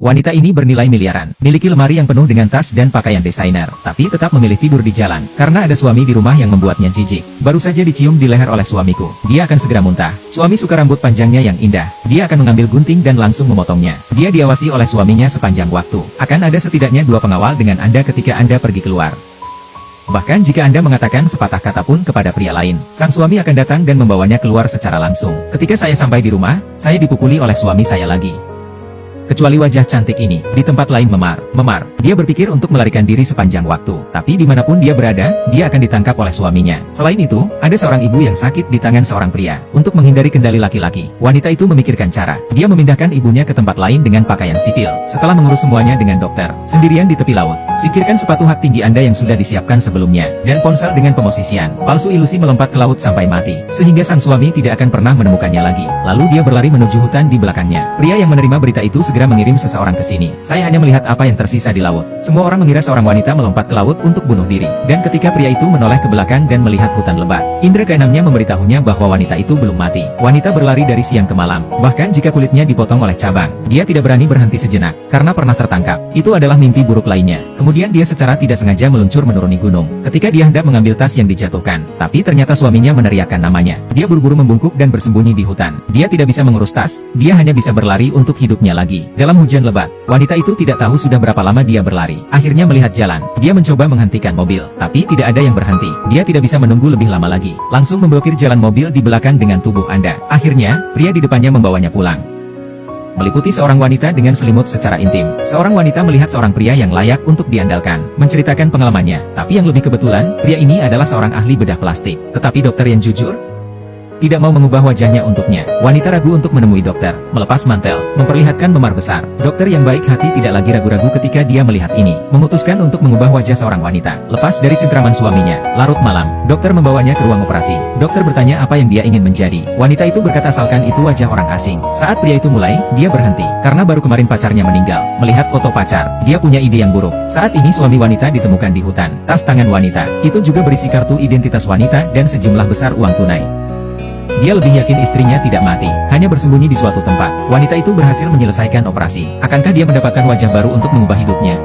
Wanita ini bernilai miliaran, miliki lemari yang penuh dengan tas dan pakaian desainer, tapi tetap memilih tidur di jalan, karena ada suami di rumah yang membuatnya jijik. Baru saja dicium di leher oleh suamiku, dia akan segera muntah. Suami suka rambut panjangnya yang indah, dia akan mengambil gunting dan langsung memotongnya. Dia diawasi oleh suaminya sepanjang waktu. Akan ada setidaknya 2 pengawal dengan Anda ketika Anda pergi keluar. Bahkan jika Anda mengatakan sepatah kata pun kepada pria lain, sang suami akan datang dan membawanya keluar secara langsung. Ketika saya sampai di rumah, saya dipukuli oleh suami saya lagi. Kecuali wajah cantik ini, di tempat lain memar. Dia berpikir untuk melarikan diri sepanjang waktu, tapi dimanapun dia berada, dia akan ditangkap oleh suaminya. Selain itu, ada seorang ibu yang sakit di tangan seorang pria. Untuk menghindari kendali laki-laki, wanita itu memikirkan cara. Dia memindahkan ibunya ke tempat lain dengan pakaian sipil. Setelah mengurus semuanya dengan dokter, sendirian di tepi laut. Singkirkan sepatu hak tinggi Anda yang sudah disiapkan sebelumnya, dan ponsel dengan pemosisian. Palsu ilusi melompat ke laut sampai mati, sehingga sang suami tidak akan pernah menemukannya lagi. Lalu dia berlari menuju hutan di belakangnya. Pria yang menerima berita itu segera mengirim seseorang ke sini. Saya hanya melihat apa yang tersisa di laut. Semua orang mengira seorang wanita melompat ke laut untuk bunuh diri. Dan ketika pria itu menoleh ke belakang dan melihat hutan lebat, indera keenamnya memberitahunya bahwa wanita itu belum mati. Wanita berlari dari siang ke malam. Bahkan jika kulitnya dipotong oleh cabang, dia tidak berani berhenti sejenak, karena pernah tertangkap. Itu adalah mimpi buruk lainnya. Kemudian dia secara tidak sengaja meluncur menuruni gunung. Ketika dia hendak mengambil tas yang dijatuhkan, tapi ternyata suaminya meneriakkan namanya. Dia buru-buru membungkuk dan bersembunyi di hutan. Dia tidak bisa mengurus tas, dia hanya bisa berlari untuk hidupnya lagi. Dalam hujan lebat, wanita itu tidak tahu sudah berapa lama dia berlari. Akhirnya melihat jalan, dia mencoba menghentikan mobil, tapi tidak ada yang berhenti. Dia tidak bisa menunggu lebih lama lagi, langsung memblokir jalan mobil di belakang dengan tubuh Anda. Akhirnya, pria di depannya membawanya pulang. Meliputi seorang wanita dengan selimut secara intim. Seorang wanita melihat seorang pria yang layak untuk diandalkan, menceritakan pengalamannya. Tapi yang lebih kebetulan, pria ini adalah seorang ahli bedah plastik. Tetapi dokter yang jujur tidak mau mengubah wajahnya untuknya. Wanita ragu untuk menemui dokter, melepas mantel, memperlihatkan memar besar. Dokter yang baik hati tidak lagi ragu-ragu ketika dia melihat ini. Memutuskan untuk mengubah wajah seorang wanita, lepas dari cengkraman suaminya. Larut malam, dokter membawanya ke ruang operasi. Dokter bertanya apa yang dia ingin menjadi. Wanita itu berkata asalkan itu wajah orang asing. Saat pria itu mulai, dia berhenti, karena baru kemarin pacarnya meninggal. Melihat foto pacar, dia punya ide yang buruk. Saat ini suami wanita ditemukan di hutan. Tas tangan wanita, itu juga berisi kartu identitas wanita dan sejumlah besar uang tunai. Dia lebih yakin istrinya tidak mati, hanya bersembunyi di suatu tempat. Wanita itu berhasil menyelesaikan operasi. Akankah dia mendapatkan wajah baru untuk mengubah hidupnya?